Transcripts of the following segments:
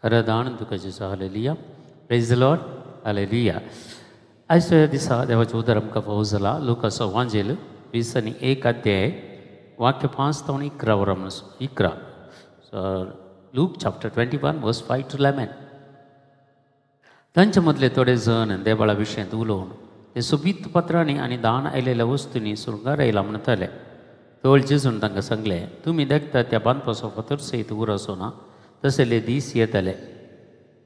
खरं तुका जेसू hallelujah. Praise the Lord. Hallelujah. आयच्या दिसा देवाचो उदार आमकां फावो जाला. लुकाचो वांजेल 21 अध्याय वाक्य 5 ते 11 वरां 11. लूक चॅप्टर 21 वर्स 5 to 11. तांचे मदले थोडे जण देवाळा विशयंत उलोवन ते सोबीत पत्रांनी आनी दान आयलेल्या वस्तूंनी सुरंगार आयला म्हणटाले. तोळ जेजून तांकां सांगले, तुमी देखता त्या बांदपाचो फातर सयत उर असो ना, तसले दीस येतले.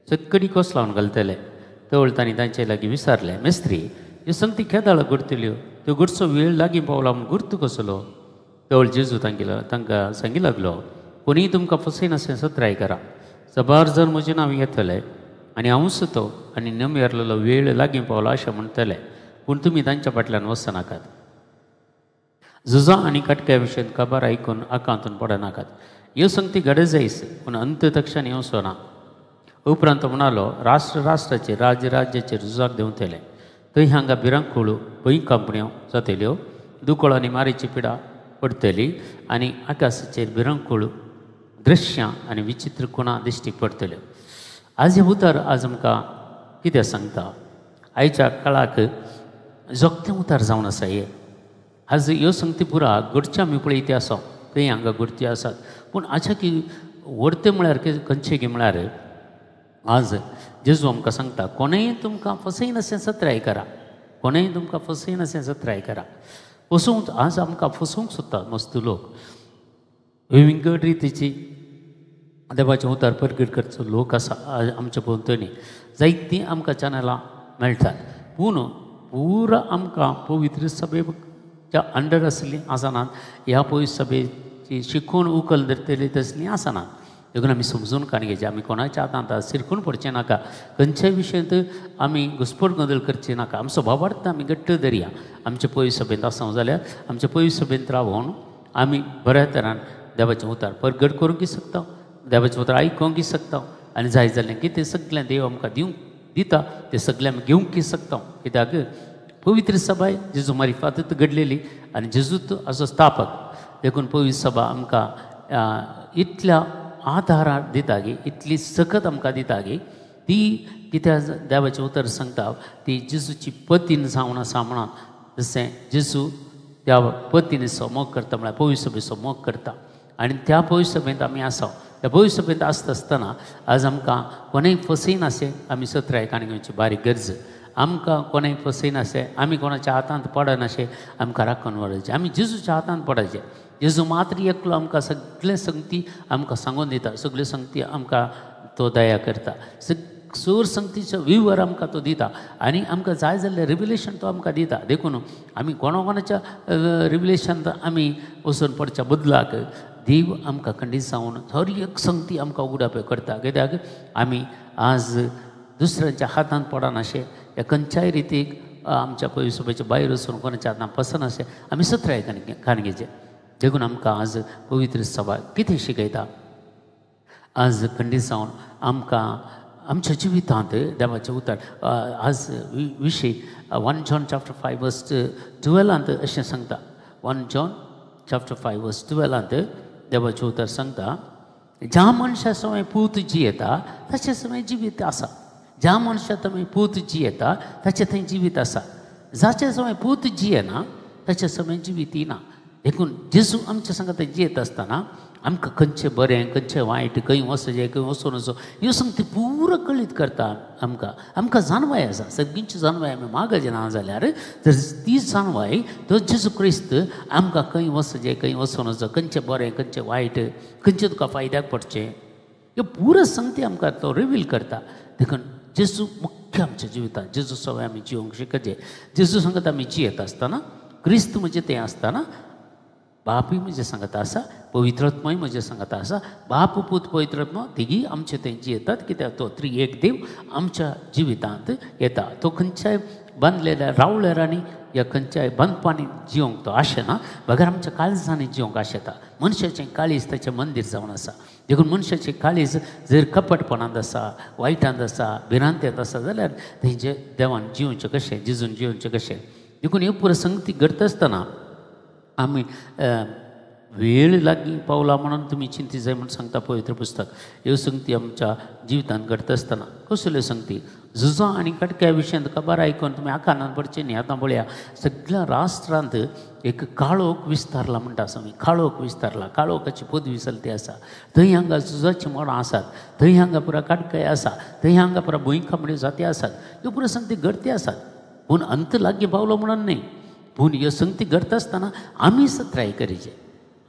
चक्कडी कोस लावन घालतले. तवळ तांणी तांचे लागीं विचारले, मेस्त्री, ह्यो संगती केदाळ घडतल्यो, त्यो घडचो वेळ लागीं पावला म्हूण गुर्त कसलो? तवळ जेजू तांकां सांगी लागलो, कोणीय तुमकां फसयनासलें सत्राय करा. सबार जर म्हजें नांव येतलें आनी हांव सुतो आनी नमेरलेलो वेळ लागीं पावला अशें म्हणटले, पूण तुमी तांच्या फाटल्यान वचनाकात. झुजां आनी कटक्या विशयंत खबर आयकून आकांतून पडनाकात. ह्यो संगती घडत जायस, पूण अंत तक्षण येवचो ना. उपरांत म्हणालो, राष्ट्राचेर राज्याचेर झुजाक देंवतले. थंय हांगा भिरांकूळ भंय कंपन्यो जातल्यो, दुकोळ आनी मारेची पिडा पडटली आनी आकाशाचेर भिरांकूळ दृश्यां आनी विचित्र खुणा दिश्टीक पडटल्यो. आज हे उतर आज आमकां कितें सांगता? आयच्या काळाक जोगतें उतार जावन आसा हे. आज ह्यो संगती पुरा घडच्यो आमी पळयत्यो आसा, थंय हांगा घडत्यो आसात. पूण आजच्या की व्हरते म्हळ्यार खंयचे गे म्हळ्यार आज जेजू आमकां सांगता, कोणेंय तुमकां फसयनासलें सत्राय करा. कोणेंय तुमकां फसयनासलें सत्राय करा. फसोवंक आज आमकां फसोवंक सोदतात मस्त लोक. विंगड रितीची देवाचें उतार परगट करचो लोक आसा आमच्या भोंवतणी. जायतीं आमकां चॅनलां मेळटात, पूण पुरा आमकां पवित्र सभेच्या अंडर आसलीं आसनात. ह्या पवित्र सभेची शिकून उखल धरतली तसलीं आसनात. देखून आमी समजून काणयेचें, आमी कोणाच्या हातांत शिरकून पडचें नाका. खंयच्याय विशयांत आमी घुसपट गोंदळ करची नाका. आमचो भावार्थ आमी घट्ट धरया. आमचे पवित्र सभेंत आसूं जाल्यार आमच्या पवित्र सभेंत रावून आमी बऱ्या तरान देवाचें उतार परगट करूंक शकता, देवाचें उतार आयकूंक शकता. आनी जाय जाल्यार कितें सगळें देव आमकां दिवंक दिता तें सगळें आमी घेवंक शकता. कित्याक पवित्र सभा जेजू मारिफातूच घडलेली आनी जेजूच असो स्थापक. देखून पवित्र सभा आमकां इतल्या आदार दिता गे, इतली सकत आमकां दिता गे. ती कित्याक देवाचें उतर सांगता, ती जेजूची पतीन जावन आसा म्हणून. जशें जेजू त्या पतीनीचो मोग करता म्हळ्यार पवित्र सभेचो मोग करता. आनी त्या पवित्र सभेंत आमी आसा. त्या पवित्र सभेंत आसता आसतना आज आमकां कोणेंय फसयनाशें आमी सत्राय काणयेची बारीक गरज. आमकां कोणेंय फसयनाशें, आमी कोणाच्या हातांत पडनाशें आमकां राखून वडोवचें. आमी जेजूच्या हातांत पडचें. जेजू मात्र एकलो आमकां सगळे संगती आमकां सांगून दिता. सगळ्यो संगती आमकां तो दया करता. सोर संगतीचो विवर आमकां तो दिता आनी आमकां जाय जाल्लें रिव्हिलेशन तो आमकां दिता. देखून आमी कोणाच्या रिव्हिलेशनांत आमी वचून पडच्या बदलाक देव आमकां खंडीत जावन हर एक संगती आमकां उगडाप करता. कित्याक आमी आज दुसऱ्यांच्या हातांत पडनाशें, ह्या खंयच्याय रितीक आमच्या पवित्र सभेच्या भायर वचून कोणाच्या हातांत पसनाशें आमी सत्राय काणयेचें. देखून आमकां आज पवित्र सभा कितें शिकयता? आज खंडीत जावन आमकां आमच्या जिवितांत देवाचें उतर आज विशय 1 John chapter 5 verse 12 अशें सांगता. 1 John chapter 5 verse 12 देवाचें उतर सांगता, ज्या मनशा समय पूत जियेता ताचे समय जिवीत आसा. ज्या मनशा थंय पूत जियेता ताचे थंय जिवीत आसा. जाचे समय पूत जियेना ताचे समय जिवीत येना. देखून जेजू आमच्या सांगात जियेत आसतना आमकां खंयचें बरें खंयचें वायट, खंय वचचें खंय वचूं नजो, ह्यो संगती पुरो कळीत करता आमकां जानवाय आसा. सगळींची जानवाय आमी मागचें ना जाल्यार जर ती जानवाय तो जेजू क्रिस्त आमकां खंय वचचें खंय वचूं नजो, खंयचें बरें खंयचें वायट, खंयचें तुका फायद्याक पडचें, ह्यो पुरो संगती आमकां तो रिवील करता. देखून जेजू मुख्य आमच्या जिवितांत जेजू सवय आमी जिवंक शिकचें. जेजू सांगत आमी जियेत आसतना क्रिस्त म्हणजे तें आसतना बापूय म्हजे सांगता आसा, पवित्रात्माय म्हजे सांगता आसा. बाप पूत पवित्रात्मा तिगी आमचे थंय जियेतात. कित्याक तो एक देव आमच्या जिवितांत येता. तो खंयच्याय बांदलेल्या रावळेरांनी या खंयच्याय बंदपांनी जिवंक तो आशेना, बगर आमच्या काळजांनी जिवंक आशेता. मनशाचें काळीज ताचें मंदीर जावन आसा. देखून मनशाचें काळीज जर कपटपणांत आसा, वायटांत आसा, भिरांतेंत आसा जाल्यार थंयचे देवान जिवचें कशें, जिजून जिवचें कशें. देखून ह्यो पुरो संगती घडत आसतना आमी वेळ लागी पावला म्हणून तुम्ही चिंती जाय म्हणून सांगता पवित्र पुस्तक. ह्यो संगती आमच्या जिवितांत घडत असतना कसल्यो संगती झुजां आनी कटक्या विशयांत खबर आयकून तुमी आकानान पडचे न्ही. आतां पळया सगळ्या राष्ट्रांत एक काळोख विस्तारला म्हणटा आसा आमी. काळोख विस्तारला. काळोखाची पदवी चलती आसा. थंय हांगा झुजाची मोडां आसात. थंय हांगा पुरा काटकाय आसा. थंय हांगा पुरा भुंयकांबड्यो जाती आसात. ह्यो पुरो संगती घडते आसात. पूण अंत लागीं पावलो म्हणून न्ही. पूण ह्यो संगती घडता आसतना आमी सत्राय करीचे.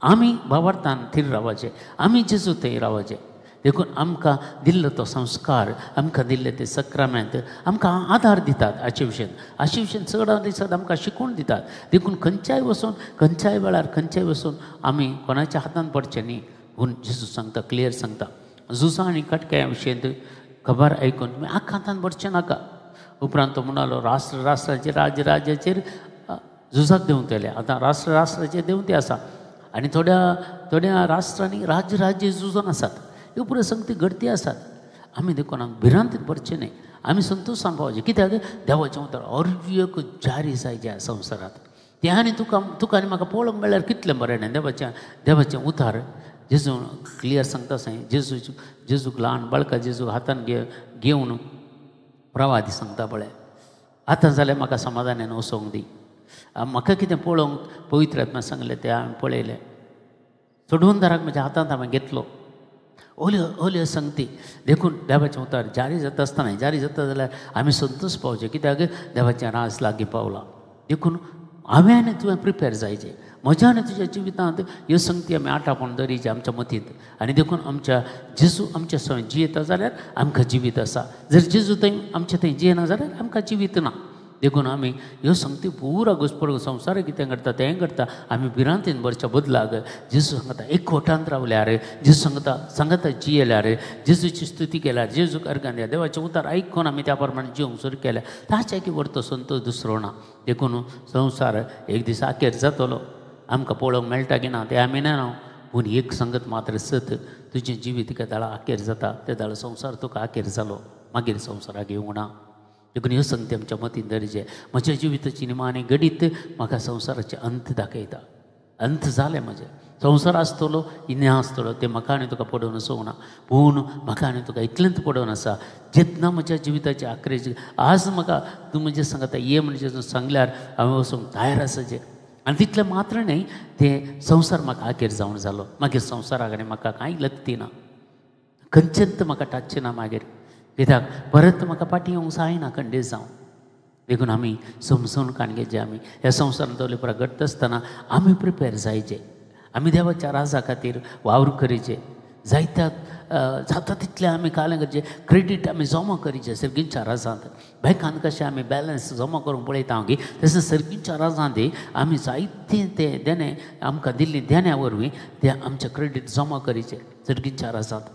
आमी भावार्थान थीर रावचे. आमी जेजू थंय रावचे. देखून आमकां दिल्लो तो संस्कार, आमकां दिल्ले ते सक्रामेंत आमकां आदार दितात. हाचे विशयीं चड आमकां शिकवण दितात. देखून खंयच्याय वचून खंयच्याय वेळार खंयच्याय वचून आमी कोणाच्या हातान पडचे न्ही. पूण जेजू सांगता, क्लियर सांगता, झुजां आनी कटक्या विशयीं खबर आयकून तुमी आखांतान पडचें नाका. उपरांत तो म्हणालो राष्ट्राचेर राज्याचेर झुजाक देंवतले. आतां राष्ट्राचेर देंवते आसा आनी थोड्या राष्ट्रांनी राज्य झुजून आसात. ह्यो पुरो संगती घडती आसात. आमी देखून भिरांतीन पडचें न्ही. आमी संतोशान पावचे. कित्याक देवाचें उतर अर्यक जारी जाय ज्या संवसारांत तें आनी तुका आनी म्हाका पळोवंक मेळ्ळ्यार कितलें बरें न्ही. देवाचें उतार जेजू क्लियर सांगता साय. जेजूक ल्हान बाळकां जेजू हातान घेवन प्रवादी सांगता पळय, आतां जाल्यार म्हाका समाधानान वसोंक दी. म्हाका कितें पळोवंक पवित्र आत्म्यान सांगलें तें हांवें पळयलें. सोडून दाराक म्हज्या हातांत हांवें घेतलो. ओल्यो संगती देखून देवाचें उतार जारी जाता आसतना जारी जाता जाल्यार आमी संतोश पावचे. कित्याक देवाचें रास लागीं पावलां. देखून हांवें आनी तुवें प्रिपेर जायचें. म्हज्या आनी तुज्या जिवितांत ह्यो संगती आमी आटापण दरीचे आमच्या मतींत. आनी देखून आमच्या जेजू आमच्या सवय जियेता जाल्यार आमकां जिवीत आसा. जर जेजू थंय आमचे थंय जियेना जाल्यार आमकां जिवीत ना. देखून आमी ह्यो संगती पुरा घुसपड संवसार कितें करता तें करता आमी भिरांतीन भरच्या बदलाक जेजू सांगता एकवटांत रावल्यार, जेजू सांगता जियेल्यार, जेजूची स्तुती केल्यार, जेजूक अर्घ्य दिल्यार, देवाचें उतार आयकून आमी त्या प्रमाणे जिवंक सुरू केल्यार ताच्या व्हरतो संतोश दुसरो ना. देखून संवसार एक दीस आखेर जातलो. आमकां पळोवंक मेळटा की ना तें आमी ना. पूण एक संगत मात्र सत, तुजें जिवीत एका दाळा आखेर जाता. त्या दाळा संवसार तुका आखेर जालो मागीर संवसाराक येवंक ना. देखून ह्यो संगती आमच्या मतीन दरीचे. म्हज्या जिविताची निमाणी घडीत म्हाका संवसाराचे अंत दाखयता. अंत जालें म्हजें. संवसार आसतलो इन्या आसतलो तें म्हाका आनी तुका पडोवन वचूंक ना. पूण म्हाका आनी तुका इतलेंच पडोवन आसा जेन्ना म्हज्या जिविताचे आखरेची आज म्हाका तूं म्हजें सांगता ये म्हणजे सांगल्यार हांवें वचूंक तयार आसाचें. आनी तितलें मात्र न्ही तें संवसार म्हाका आखेर जावन जालो. मागीर संवसाराक आनी म्हाका कांय लत्ती ना. खंयचेंत म्हाका टाचचें ना मागीर. कित्याक परत म्हाका फाटीं येवंक जायना खंडीत जावं. देखून आमी समजून काणगेचे आमी ह्या संवसारांत तवले पुरा घडत आसतना आमी प्रिपेर जायचे. आमी देवाच्या राजा खातीर वावर करीचे. जायत्या जाता तितलें आमी कालें करचें. क्रेडीट आमी जमा करीचें सर्गींच्या राजांत. बँकांत कशें आमी बॅलन्स जमा करूंक पळयता हांव तशें सर्गींच्या राजांत आमी जायतें तें देणें आमकां दिल्लीं देण्या वरवीं तें आमचें क्रेडीट जमा करीचें सर्गींच्या राजांत.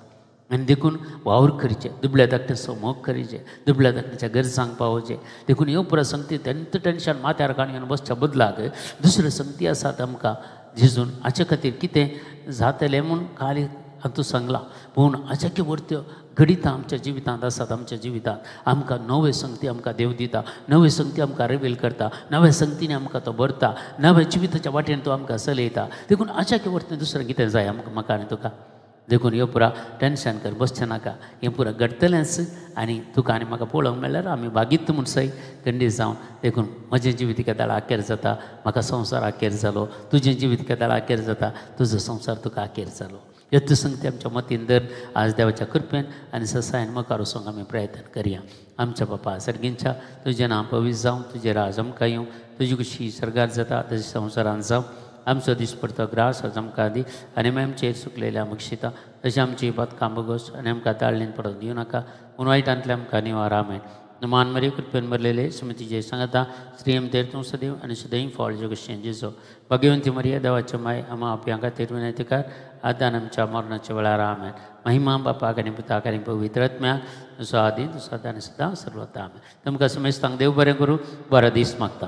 आनी देखून वावर करीचे. दुबळ्या धाकट्याचो मोग करीचे. दुबळ्या धाकट्याच्या गरजांक पावोवचे. देखून ह्यो पुरो संगती तेंत टेन्शन माथ्यार काडून बसच्या बदलाक दुसऱ्यो संगती आसात आमकां जेजून हाचे खातीर कितें जातलें म्हूण खाली तूं सांगलां. पूण हाचे वर्त्यो घडिता आमच्या जिवितांत आसात. आमच्या जिवितांत आमकां नवे संगती आमकां देव दिता. नवे संगती आमकां रिवील करता. नव्या संगतींनी आमकां तो भरता. नव्या जिविताच्या वाटेन तो आमकां चलयता. देखून हाचे वर्त्यो दुसरें कितें जाय आमकां म्हाका आनी तुका. देखून ह्यो पुरा टेन्शन कर बसचें नाका. हें पुरा घडतलेंच आनी तुका आनी म्हाका पळोवंक मेळ्ळ्यार आमी बागीत म्हूण सय खंडीत जावन. देखून म्हजें जिवीत एका दाळा आखेर जाता. म्हाका संवसार आखेर जालो. तुजें जिवीत एका दाळा आखेर जाता. तुजो संवसार तुका आखेर जालो. ह्यो संगती आमच्या मतीन दर आज देवाच्या कृपेन आनी ससायन मुखार वचूंक आमी प्रयत्न करया. आमच्या बापा सर्गींच्या तुजें नांव पवित्र जावं. तुजें राज आमकां येवं. तुजी कशी सर्गार जाता तशी संवसारांत जावं. आमचो दिसपडतो ग्रास आज आमकां दी आनी आमचेर सुकलेल्या आमकां शिता तशें आमची बदकां बगोस आनी आमकां ताळणेन पडोवन दिवं नाका. पूण वायटांतल्यान आमकां निवार आमेन. मान मरे कृपेन भरलेले सुमतीजे सांगता श्रीयम तेर तूं सदैव आनी सदैव फळ जगशें जेजो भगवंती मरिया देवाच्या माय आमा आपल्या खातीर विनंतीकार आदान आमच्या मरणाच्या वेळार आमेन. महिमा बापाक आनी पुताक आनी पवित्र आत्म्याक जसो आदी तसो आतां आनी सदां सर्वता आमेन. तुमकां समेस्तांक देव बरें करूं. बरो दीस मागता.